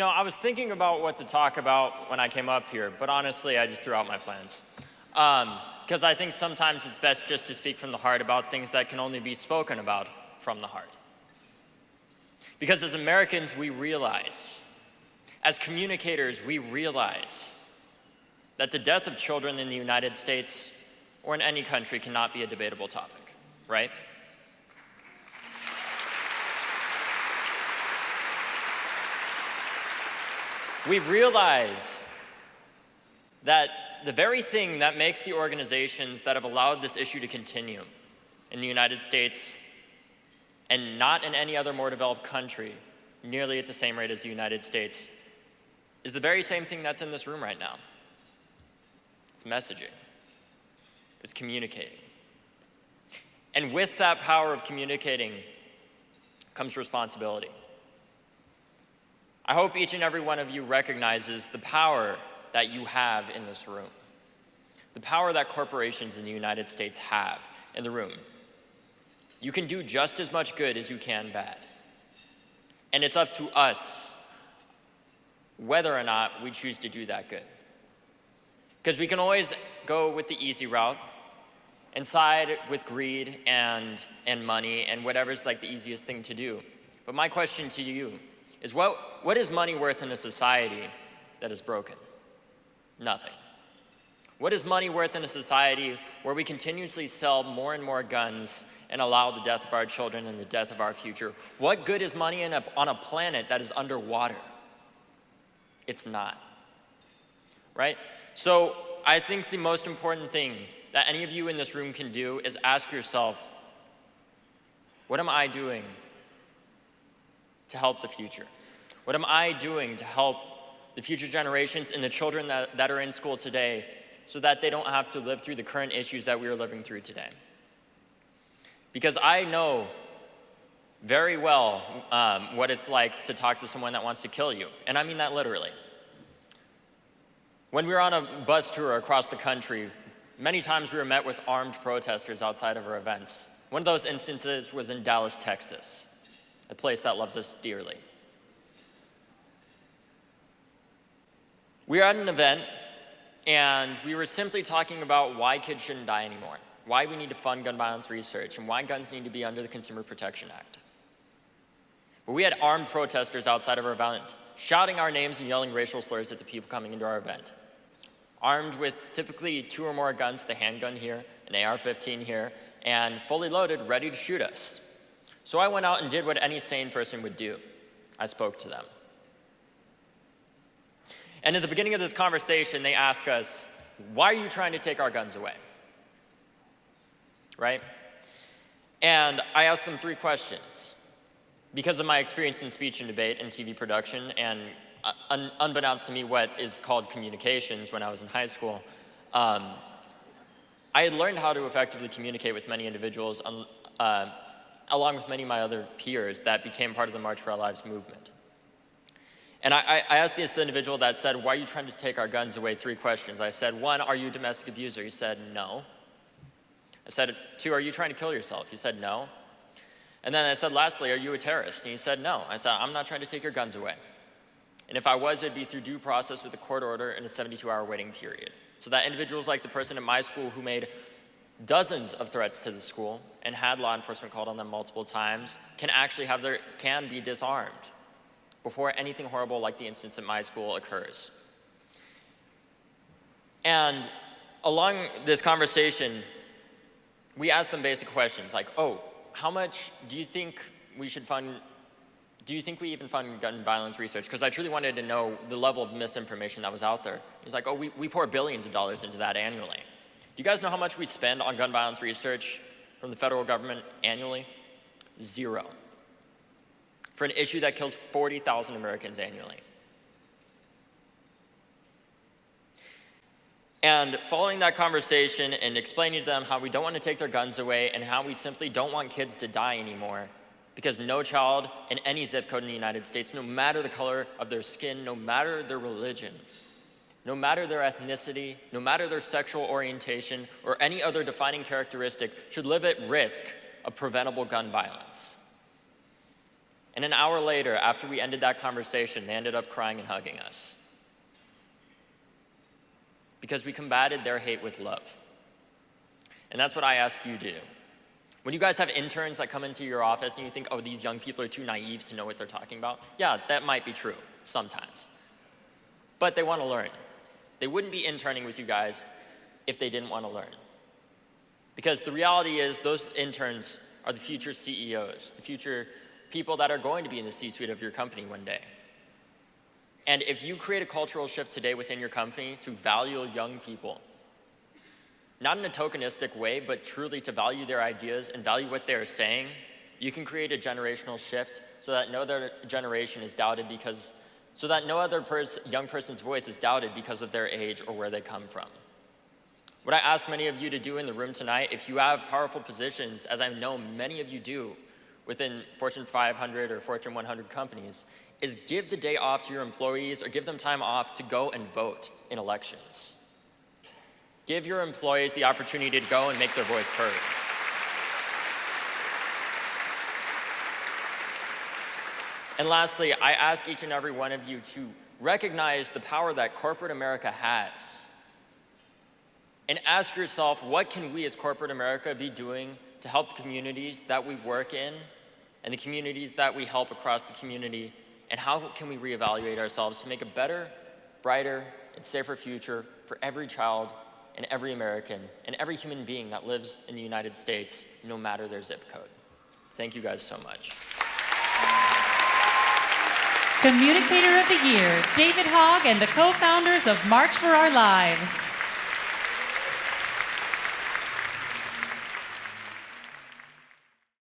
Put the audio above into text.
I was thinking about what to talk about when I came up here, but honestly, I just threw out my plans. Because I think sometimes it's best just to speak from the heart about things that can only be spoken about from the heart. Because as Americans, we realize, as communicators, we realize that the death of children in the United States or in any country cannot be a debatable topic, right? We realize that the very thing that makes the organizations that have allowed this issue to continue in the United States and not in any other more developed country nearly at the same rate as the United States is the very same thing that's in this room right now. It's messaging. It's communicating. And with that power of communicating comes responsibility. I hope each and every one of you recognizes the power that you have in this room, the power that corporations in the United States have in the room. You can do just as much good as you can bad. And it's up to us whether or not we choose to do that good. Because we can always go with the easy route and side with greed and money and whatever's like the easiest thing to do. But my question to you is what is money worth in a society that is broken? Nothing. What is money worth in a society where we continuously sell more and more guns and allow the death of our children and the death of our future? What good is money on a planet that is underwater? It's not, right? So I think the most important thing that any of you in this room can do is ask yourself, what am I doing to help the future? What am I doing to help the future generations and the children that are in school today so that they don't have to live through the current issues that we are living through today? Because I know very well what it's like to talk to someone that wants to kill you, and I mean that literally. When we were on a bus tour across the country, many times we were met with armed protesters outside of our events. One of those instances was in Dallas, Texas, a place that loves us dearly. We were at an event, and we were simply talking about why kids shouldn't die anymore, why we need to fund gun violence research, and why guns need to be under the Consumer Protection Act. But we had armed protesters outside of our event, shouting our names and yelling racial slurs at the people coming into our event, armed with typically 2 or more guns, the handgun here, an AR-15 here, and fully loaded, ready to shoot us. So I went out and did what any sane person would do. I spoke to them. And at the beginning of this conversation, they ask us, why are you trying to take our guns away? Right? And I asked them 3 questions. Because of my experience in speech and debate and TV production, and unbeknownst to me what is called communications when I was in high school, I had learned how to effectively communicate with many individuals, along with many of my other peers that became part of the March for Our Lives movement. And I asked this individual that said, why are you trying to take our guns away, 3 questions. I said, 1, are you a domestic abuser? He said, no. I said, 2, are you trying to kill yourself? He said, no. And then I said, lastly, are you a terrorist? And he said, no. I said, I'm not trying to take your guns away. And if I was, it'd be through due process with a court order and a 72-hour waiting period. So that individuals like the person in my school who made dozens of threats to the school and had law enforcement called on them multiple times can be disarmed before anything horrible like the instance at my school occurs. And along this conversation, we asked them basic questions like, how much do you think we should fund, do you think we even fund gun violence research? Because I truly wanted to know the level of misinformation that was out there. He's like, we pour billions of dollars into that annually. Do you guys know how much we spend on gun violence research from the federal government annually? 0. For an issue that kills 40,000 Americans annually. And following that conversation and explaining to them how we don't want to take their guns away and how we simply don't want kids to die anymore, because no child in any zip code in the United States, no matter the color of their skin, no matter their religion, no matter their ethnicity, no matter their sexual orientation, or any other defining characteristic, should live at risk of preventable gun violence. And an hour later, after we ended that conversation, they ended up crying and hugging us. Because we combated their hate with love. And that's what I ask you to do. When you guys have interns that come into your office and you think, oh, these young people are too naive to know what they're talking about, yeah, that might be true sometimes. But they want to learn. They wouldn't be interning with you guys if they didn't want to learn. Because the reality is those interns are the future CEOs, the future people that are going to be in the C-suite of your company one day. And if you create a cultural shift today within your company to value young people, not in a tokenistic way, but truly to value their ideas and value what they're saying, you can create a generational shift so that no other generation is doubted so that no other young person's voice is doubted because of their age or where they come from. What I ask many of you to do in the room tonight, if you have powerful positions, as I know many of you do within Fortune 500 or Fortune 100 companies, is give the day off to your employees or give them time off to go and vote in elections. Give your employees the opportunity to go and make their voice heard. And lastly, I ask each and every one of you to recognize the power that corporate America has. And ask yourself, what can we as corporate America be doing to help the communities that we work in and the communities that we help across the community, and how can we reevaluate ourselves to make a better, brighter, and safer future for every child and every American and every human being that lives in the United States, no matter their zip code. Thank you guys so much. Communicator of the Year, David Hogg and the co-founders of March for Our Lives.